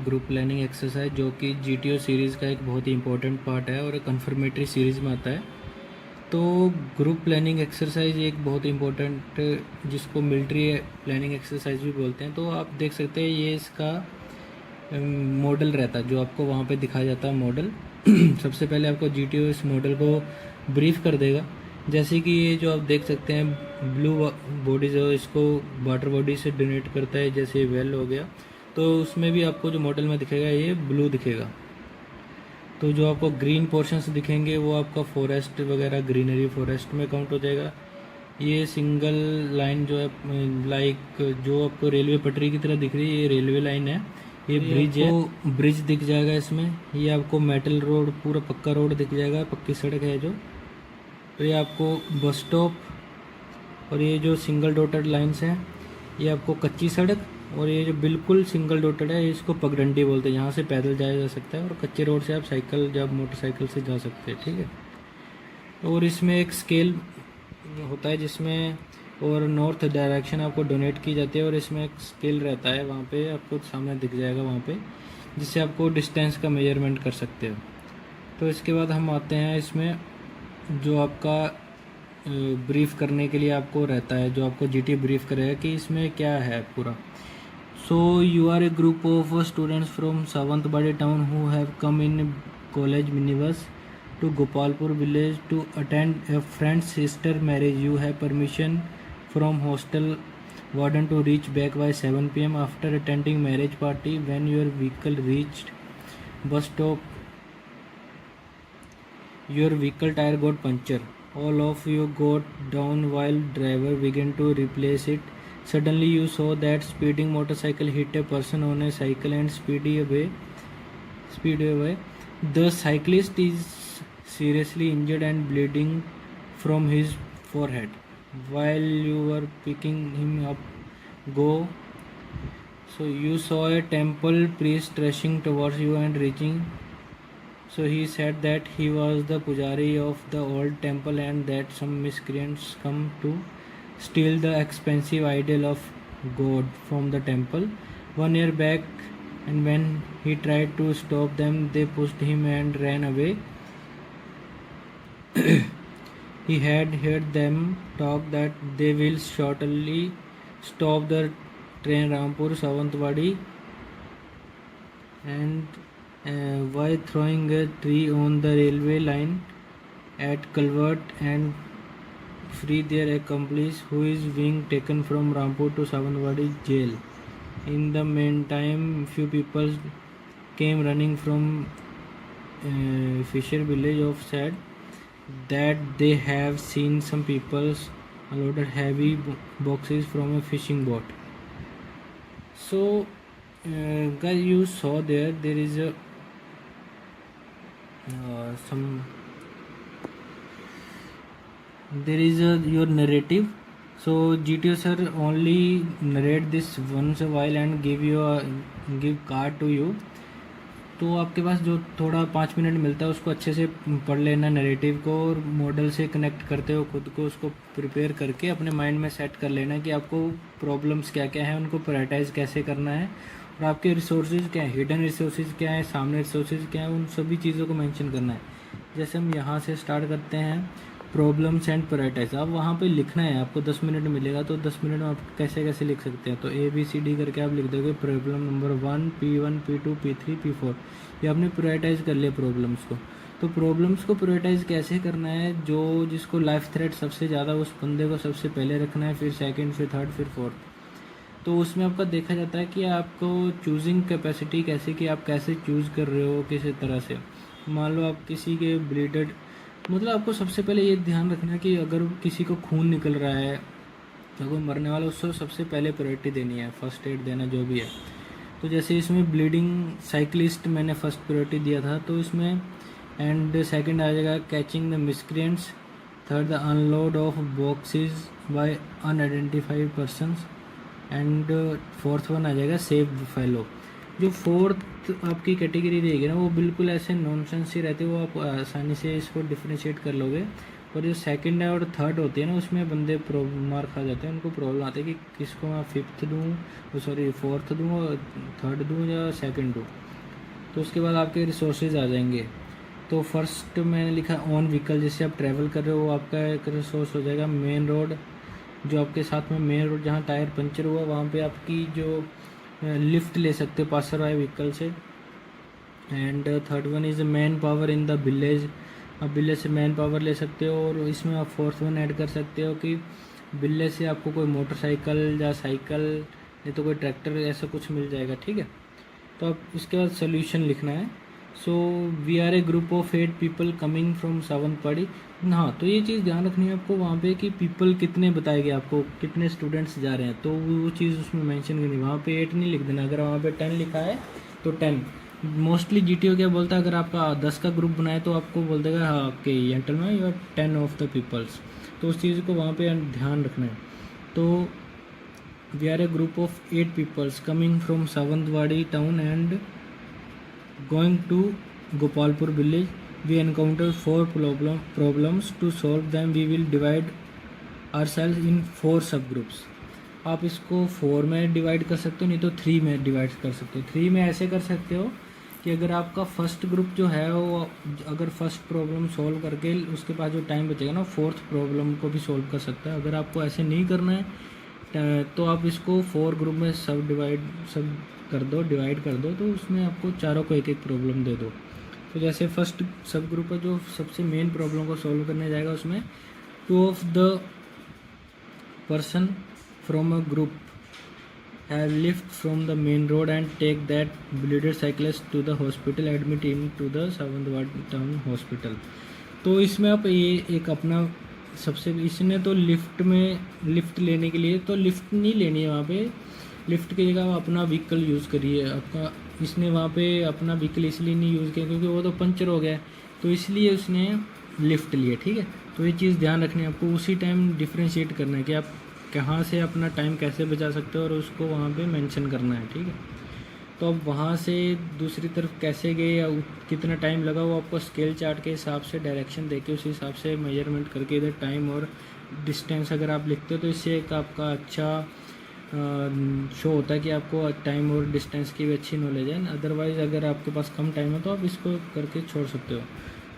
Group planning exercise जो कि GTO series का एक बहुत ही इंपॉर्टेंट पार्ट है और एक कन्फर्मेटरी सीरीज़ में आता है। तो ग्रुप प्लानिंग एक्सरसाइज एक बहुत इंपॉर्टेंट जिसको मिलिट्री प्लानिंग एक्सरसाइज भी बोलते हैं। तो आप देख सकते हैं ये इसका मॉडल रहता है जो आपको वहाँ पे दिखाया जाता है मॉडल। सबसे पहले आपको जीटीओ इस मॉडल को ब्रीफ कर देगा। जैसे कि ये जो आप देख सकते हैं ब्लू बॉडी जो इसको वाटर बॉडी से डोनेट करता है, जैसे वेल हो गया, तो उसमें भी आपको जो मॉडल में दिखेगा ये ब्लू दिखेगा। तो जो आपको ग्रीन पोर्शंस दिखेंगे वो आपका फॉरेस्ट वगैरह ग्रीनरी फॉरेस्ट में काउंट हो जाएगा। ये सिंगल लाइन जो है लाइक जो आपको रेलवे पटरी की तरह दिख रही है ये रेलवे लाइन है, ये ब्रिज है, ब्रिज दिख जाएगा इसमें। ये आपको मेटल रोड पूरा पक्का रोड दिख जाएगा, पक्की सड़क है जो। तो ये आपको बस स्टॉप, और ये जो सिंगल डॉटेड लाइंस हैं ये आपको कच्ची सड़क, और ये जो बिल्कुल सिंगल डॉटेड है इसको पगडंडी बोलते हैं। यहाँ से पैदल जाया जा सकता है और कच्चे रोड से आप साइकिल या मोटरसाइकिल से जा सकते हैं, ठीक है। और इसमें एक स्केल होता है जिसमें और नॉर्थ डायरेक्शन आपको डोनेट की जाती है, और इसमें एक स्केल रहता है वहाँ पे आपको सामने दिख जाएगा वहाँ पे, जिससे आपको डिस्टेंस का मेजरमेंट कर सकते हो। तो इसके बाद हम आते हैं इसमें जो आपका ब्रीफ करने के लिए आपको रहता है, जो आपको जीटी ब्रीफ करेगा कि इसमें क्या है पूरा। So you are a group of students from Savantbadi town who have come in college minibus to Gopalpur village to attend a friend's sister marriage. You have permission from hostel warden to reach back by 7 p.m. after attending marriage party. When your vehicle reached bus stop, your vehicle tire got puncture. All of you got down while driver began to replace it. Suddenly you saw that speeding motorcycle hit a person on a cycle and speed away. The cyclist is seriously injured and bleeding from his forehead. While you were picking him up, so you saw a temple priest rushing towards you and reaching. So he said that he was the pujari of the old temple and that some miscreants come to steal the expensive idol of God from the temple 1 year back, and when he tried to stop them, they pushed him and ran away. He had heard them talk that they will shortly stop the train Rampur Savantwadi, and by throwing a tree on the railway line at Calvert and free their accomplice who is being taken from Rampur to Savantwadi jail. In the meantime, few people came running from fisher village of said that they have seen some people unloaded heavy boxes from a fishing boat. So guys, you saw there is a your narrative. So GTO sir only narrate this once a while and give card to you. तो आपके पास जो थोड़ा 5 minute मिलता है उसको अच्छे से पढ़ लेना नरेटिव को, और मॉडल से कनेक्ट करते हो खुद को, उसको प्रिपेयर करके अपने माइंड में सेट कर लेना कि आपको प्रॉब्लम्स क्या क्या हैं, उनको प्रायोरिटाइज कैसे करना है, और आपके रिसोर्सेज क्या हैं, हिडन रिसोर्सेज क्या है, सामने रिसोर्सेज क्या है, उन सभी चीज़ों को मेंशन करना है। जैसे हम यहाँ से स्टार्ट करते हैं प्रॉब्लम्स एंड प्रायोरिटाइज। आप वहाँ पे लिखना है, आपको 10 मिनट मिलेगा, तो 10 मिनट में आप कैसे कैसे लिख सकते हैं। तो ABCD करके आप लिख दोगे problem number 1, P1, P2, P3, P4। ये आपने प्रायोरिटाइज कर लिया प्रॉब्लम्स को। तो प्रॉब्लम्स को प्रायोरिटाइज कैसे करना है, जो जिसको लाइफ थ्रेट सबसे ज़्यादा उस बंदे को सबसे पहले रखना है, फिर सेकेंड, फिर थर्ड, फिर फोर्थ। तो उसमें आपका देखा जाता है कि आपको चूजिंग कैपेसिटी कैसे, कि आप कैसे चूज़ कर रहे हो किसी तरह से। मान लो आप किसी के ब्लीडेड, मतलब आपको सबसे पहले ये ध्यान रखना कि अगर किसी को खून निकल रहा है तो कोई मरने वाला, उसको सबसे पहले प्रायोरिटी देनी है, फर्स्ट एड देना जो भी है। तो जैसे इसमें ब्लीडिंग साइकिलिस्ट मैंने फर्स्ट प्रायोरिटी दिया था, तो इसमें एंड सेकंड आ जाएगा catching the miscreants, third the unload of boxes by unidentified persons, and fourth one आ जाएगा सेव द फेलो। जो फोर्थ आपकी कैटेगरी रहेगी ना वो बिल्कुल ऐसे नॉनसेंस ही रहती है, वो आप आसानी से इसको डिफ्रेंशिएट कर लोगे। और जो सेकंड है और थर्ड होती है ना, उसमें बंदे मार खा जाते हैं, उनको प्रॉब्लम आती है कि किसको मैं फिफ्थ दूँ, सॉरी फोर्थ दूँ और थर्ड दूँ या सेकंड दूँ। तो उसके बाद आपके रिसोर्सेज आ जाएंगे। तो फर्स्ट मैंने लिखा ऑन व्हीकल, जैसे आप ट्रैवल कर रहे हो वो आपका एक रिसोर्स हो जाएगा। मेन रोड, जो आपके साथ में मेन रोड जहाँ टायर पंचर हुआ वहाँ पे आपकी जो लिफ्ट ले सकते हो पासर वाले व्हीकल से। And third one is man power in the village, आप विलेज से मैन पावर ले सकते हो। और इसमें आप फोर्थ वन ऐड कर सकते हो कि विलेज से आपको कोई मोटरसाइकिल या साइकिल नहीं तो कोई ट्रैक्टर ऐसा कुछ मिल जाएगा, ठीक है। तो अब इसके बाद सोल्यूशन लिखना है। So we are a group of 8 people coming from Sawantwadi. हाँ, तो ये चीज़ ध्यान रखनी है आपको वहाँ पे कि पीपल कितने बताएंगे आपको, कितने स्टूडेंट्स जा रहे हैं, तो वो चीज़ उसमें मेंशन करनी। वहाँ पे 8 नहीं लिख देना, अगर वहाँ पे 10 लिखा है तो 10। मोस्टली जीटीओ क्या बोलता है, अगर आपका 10 का ग्रुप बनाए तो आपको बोल देगा हाँ okay gentleman you are 10 of the peoples. तो उस चीज़ को वहाँ पे ध्यान रखना है। तो we are a group of 8 peoples coming from Sawantwadi town and going to Gopalpur village. We encounter 4 problems. To solve them, we will divide ourselves in 4 subgroups. आप इसको 4 में डिवाइड कर सकते हो, नहीं तो 3 में डिवाइड कर सकते हो। 3 में ऐसे कर सकते हो कि अगर आपका फर्स्ट ग्रुप जो है वो अगर फर्स्ट प्रॉब्लम सॉल्व करके उसके पास जो टाइम बचेगा ना, फोर्थ प्रॉब्लम को भी सॉल्व कर सकता है। अगर आपको ऐसे नहीं करना है तो आप इसको 4 ग्रुप में सब डिवाइड कर दो, तो उसमें आपको चारों को एक एक प्रॉब्लम दे दो। तो जैसे फर्स्ट सब ग्रुप है जो सबसे मेन प्रॉब्लम को सॉल्व करने जाएगा, उसमें 2 of the person from a group have lift from the main road and take that bleeded cyclist to the hospital, admit in to the Sawantwadi town hospital. तो इसमें आप ये एक अपना सबसे इसने तो लिफ्ट लेने के लिए तो लिफ्ट नहीं लेनी है, वहाँ पे लिफ्ट की जगह अपना व्हीकल यूज़ करिए। आपका इसने वहाँ पे अपना व्हीकल इसलिए नहीं यूज़ किया क्योंकि वो तो पंचर हो गया, तो इसलिए उसने लिफ्ट लिया, ठीक है। तो ये चीज़ ध्यान रखनी है आपको, उसी टाइम डिफ्रेंशिएट करना है कि आप कहाँ से अपना टाइम कैसे बचा सकते हो और उसको वहाँ पे मेंशन करना है, ठीक है। तो अब वहाँ से दूसरी तरफ कैसे गए या कितना टाइम लगा वो आपको स्केल चार्ट के हिसाब से डायरेक्शन देके उस हिसाब से मेजरमेंट करके इधर टाइम और डिस्टेंस अगर आप लिखते हो तो इससे एक आपका अच्छा शो होता है कि आपको टाइम और डिस्टेंस की भी अच्छी नॉलेज है। अदरवाइज़ अगर आपके पास कम टाइम है तो आप इसको करके छोड़ सकते हो।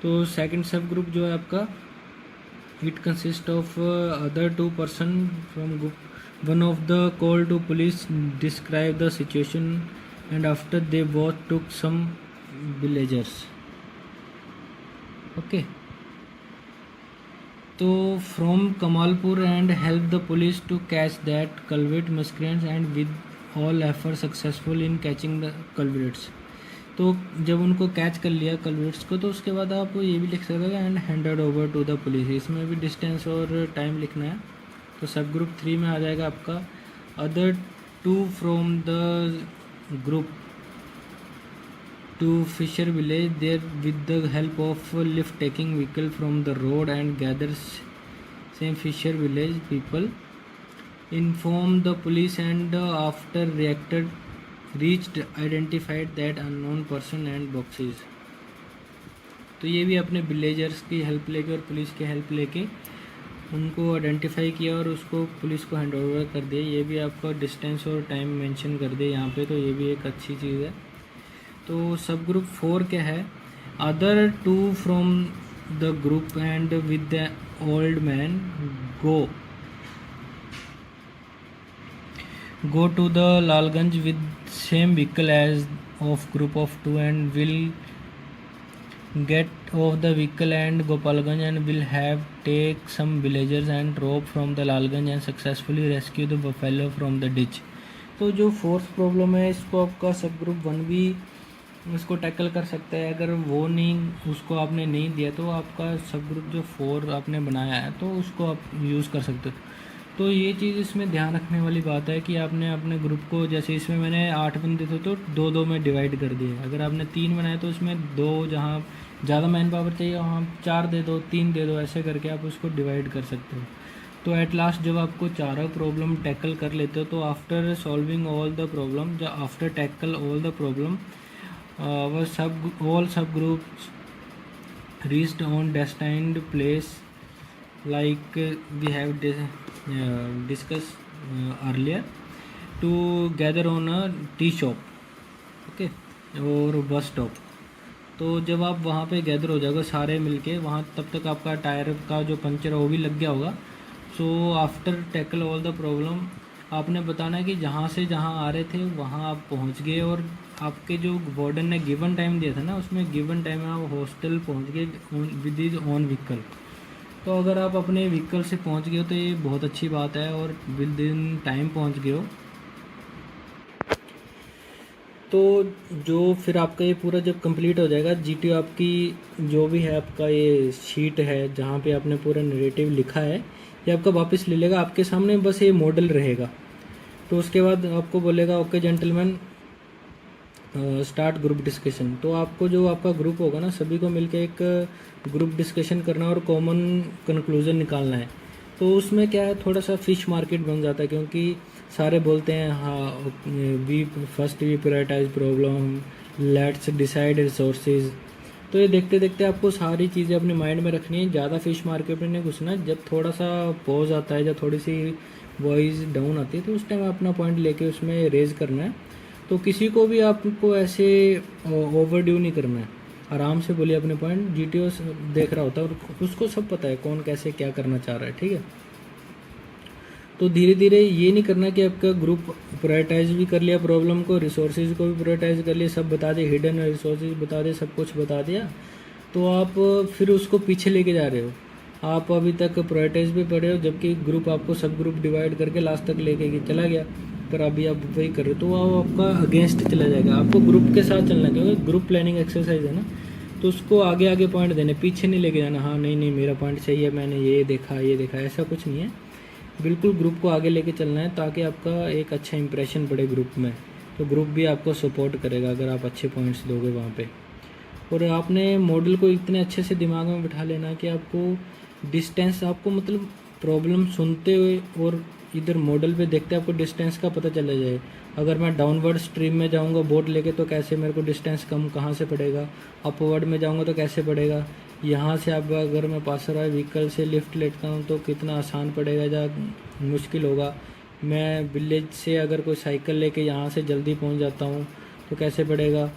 तो सेकंड सब ग्रुप जो है आपका, it consist of other 2 person from group. One of the call to police describe the situation and after they both took some villagers. Okay, तो from Kamalpur and help the police to catch that culprit miscreants and with all effort successful in catching the culprits. तो जब उनको catch कर लिया कल्विट्स को, तो उसके बाद आप ये भी लिख सकते हो and handed over to the police. इसमें भी डिस्टेंस और टाइम लिखना है। तो सब ग्रुप 3 में आ जाएगा आपका other 2 from the group to Fisher village there with the help of lift taking vehicle from the road and gathers same Fisher village people inform the police and after reached identified that unknown person and boxes। तो ये भी अपने villagers की help लेके और police की help लेके उनको आइडेंटिफाई किया और उसको पुलिस को हैंड ओवर कर दिया। ये भी आपका डिस्टेंस और टाइम मेंशन कर दिया यहाँ पे, तो ये भी एक अच्छी चीज़ है। तो सब ग्रुप 4 क्या है, other 2 from the group and with the old man go to the Lalganj with same vehicle as of group of 2 and will get off the vehicle and Gopalganj and will have take some villagers and rope from the Lalganj and successfully rescue the buffalo from the ditch। तो जो fourth problem है इसको आपका सब group 1 भी उसको tackle कर सकता है। अगर वो नहीं उसको आपने नहीं दिया तो आपका सब ग्रुप जो 4 आपने बनाया है तो उसको आप यूज़ कर सकते हो। तो ये चीज़ इसमें ध्यान रखने वाली बात है कि आपने अपने ग्रुप को, जैसे इसमें मैंने 8 बंदे थे तो 2-2 में डिवाइड कर दिए। अगर आपने 3 बनाए तो उसमें 2 जहाँ ज़्यादा मैन पावर चाहिए वहाँ 4 दे दो, 3 दे दो, ऐसे करके आप उसको डिवाइड कर सकते हो। तो एट लास्ट जब आपको चारों प्रॉब्लम टैकल कर लेते हो तो after solving all the problem, after tackle all the problem all subgroups reached on destined place like we have discussed earlier, to gather on a tea shop, okay, और bus stop. तो जब आप वहाँ पे गैदर हो जाओगे सारे मिलके वहाँ, तब तक आपका टायर का जो पंचर है वो भी लग गया होगा। So after tackle all the problem, आपने बताना है कि जहाँ से जहाँ आ रहे थे वहाँ आप पहुँच गए, और आपके जो वार्डन ने गिवन टाइम दिया था ना, उसमें गिवन टाइम में आप हॉस्टल पहुँच गए विद इज ओन व्हीकल। तो अगर आप अपने व्हीकल से पहुँच गए हो तो ये बहुत अच्छी बात है, और विद इन टाइम पहुँच गए हो। तो जो फिर आपका ये पूरा जब कंप्लीट हो जाएगा, जीटीओ आपकी जो भी है, आपका ये शीट है जहाँ पे आपने पूरा नरेटिव लिखा है, ये आपका वापस ले लेगा आपके सामने, बस ये मॉडल रहेगा। तो उसके बाद आपको बोलेगा okay gentleman start group discussion. तो आपको जो आपका ग्रुप होगा ना, सभी को मिलके एक ग्रुप डिस्कशन करना और कॉमन कंक्लूजन निकालना है। तो उसमें क्या है, थोड़ा सा फिश मार्केट बन जाता है, क्योंकि सारे बोलते हैं हाँ we first we prioritize problem, let's decide resources. तो ये देखते देखते आपको सारी चीज़ें अपने माइंड में रखनी है, ज़्यादा फिश मार्केट में नहीं घुसना। जब थोड़ा सा पॉज आता है, जब थोड़ी सी वॉइस डाउन आती है, तो उस टाइम अपना पॉइंट लेके उसमें रेज करना है। तो किसी को भी आपको ऐसे ओवरड्यू नहीं करना है, आराम से बोलिए अपने पॉइंट। जीटीओ देख रहा होता है और उसको सब पता है कौन कैसे क्या करना चाह रहा है, ठीक है। तो धीरे धीरे ये नहीं करना कि आपका ग्रुप प्रायोरिटाइज भी कर लिया प्रॉब्लम को, रिसोर्सेज को भी प्रायोरिटाइज कर लिया, सब बता दिए, हिडन रिसोर्सेज बता दिए, सब कुछ बता दिया, तो आप फिर उसको पीछे लेके जा रहे हो। आप अभी तक प्रायोरिटाइज भी पढ़े हो, जबकि ग्रुप आपको सब ग्रुप डिवाइड करके लास्ट तक लेके चला गया, पर अभी आप वही कर रहे हो, तो वो आपका अगेंस्ट चला जाएगा। आपको ग्रुप के साथ चलना है, क्योंकि ग्रुप प्लानिंग एक्सरसाइज है ना, तो उसको आगे आगे पॉइंट देने, पीछे नहीं लेके जाना। हाँ नहीं नहीं मेरा पॉइंट सही है, मैंने ये देखा, ऐसा कुछ नहीं है। बिल्कुल ग्रुप को आगे लेके चलना है, ताकि आपका एक अच्छा इंप्रेशन पड़े ग्रुप में, तो ग्रुप भी आपको सपोर्ट करेगा अगर आप अच्छे पॉइंट्स दोगे वहाँ पे। और आपने मॉडल को इतने अच्छे से दिमाग में बिठा लेना कि आपको डिस्टेंस, आपको मतलब प्रॉब्लम सुनते हुए और इधर मॉडल पे देखते आपको डिस्टेंस का पता चला जाए। अगर मैं डाउनवर्ड स्ट्रीम में जाऊंगा बोट लेके, तो कैसे मेरे को डिस्टेंस कम कहाँ से पड़ेगा, अपवर्ड में जाऊंगा तो कैसे पड़ेगा, यहाँ से अब अगर मैं पासर आए व्हीकल से लिफ्ट लेता हूँ तो कितना आसान पड़ेगा या मुश्किल होगा, मैं विलेज से अगर कोई साइकिल लेके यहाँ से जल्दी पहुँच जाता हूँ तो कैसे पड़ेगा,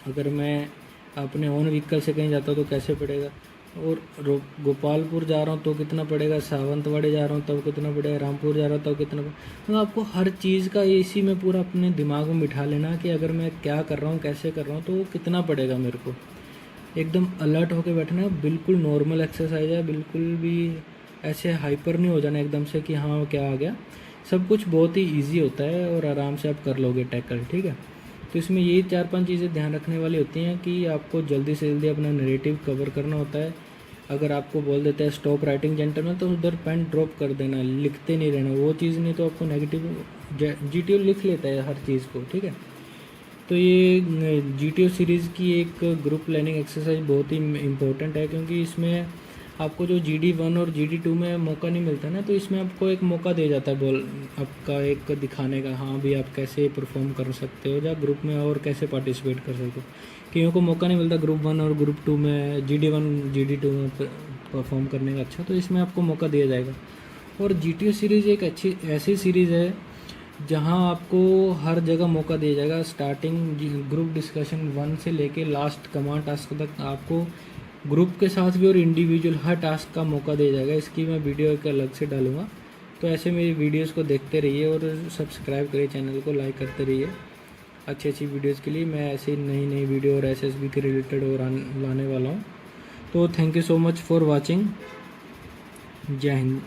अगर मैं अपने ओन व्हीकल से कहीं जाता हूँ तो कैसे पड़ेगा, और गोपालपुर जा रहा हूँ तो कितना पड़ेगा, सावंतवाड़ी जा रहा हूँ तब कितना पड़ेगा, रामपुर जा रहा हूँ तब कितना पड़ेगा। तो आपको हर चीज़ का इसी में पूरा अपने दिमाग में बिठा लेना कि अगर मैं क्या कर रहा हूँ, कैसे कर रहा हूँ, तो वो कितना पड़ेगा मेरे को। एकदम अलर्ट होकर बैठना है, बिल्कुल नॉर्मल एक्सरसाइज है, बिल्कुल भी ऐसे हाइपर नहीं हो जाना एकदम से कि हाँ क्या आ गया। सब कुछ बहुत ही ईजी होता है और आराम से आप कर लोगे टैकल, ठीक है। तो इसमें यही 4-5 चीज़ें ध्यान रखने वाली होती हैं कि आपको जल्दी से जल्दी अपना नरेटिव कवर करना होता है। अगर आपको बोल देता है स्टॉप राइटिंग जेंटलमैन, तो उधर पेन ड्रॉप कर देना, लिखते नहीं रहना वो चीज़, नहीं तो आपको नेगेटिव जीटीओ लिख लेता है हर चीज़ को, ठीक है। तो ये जीटीओ सीरीज़ की एक ग्रुप प्लानिंग एक्सरसाइज बहुत ही इम्पोर्टेंट है, क्योंकि इसमें आपको जो GD1 और GD2 में मौका नहीं मिलता ना, तो इसमें आपको एक मौका दे जाता है बोल आपका एक दिखाने का, हाँ भी आप कैसे परफॉर्म कर सकते हो या ग्रुप में और कैसे पार्टिसिपेट कर सकते हो। कईयों को मौका नहीं मिलता ग्रुप 1 और ग्रुप 2 में, GD1 GD2 में परफॉर्म करने का। अच्छा, तो इसमें आपको मौका दिया जाएगा। और जीटीओ सीरीज़ एक अच्छी ऐसी सीरीज़ है जहां आपको हर जगह मौका दिया जाएगा। स्टार्टिंग ग्रुप डिस्कशन 1 से लेके लास्ट कमांड टास्क तक आपको ग्रुप के साथ भी और इंडिविजुअल हर टास्क का मौका दिया जाएगा। इसकी मैं वीडियो एक अलग से डालूंगा, तो ऐसे मेरी वीडियोस को देखते रहिए और सब्सक्राइब करिए, चैनल को लाइक करते रहिए। अच्छी अच्छी वीडियोस के लिए मैं ऐसे नई नई वीडियो और SSB के रिलेटेड और लाने वाला हूँ। तो thank you so much for watching. जय हिंद।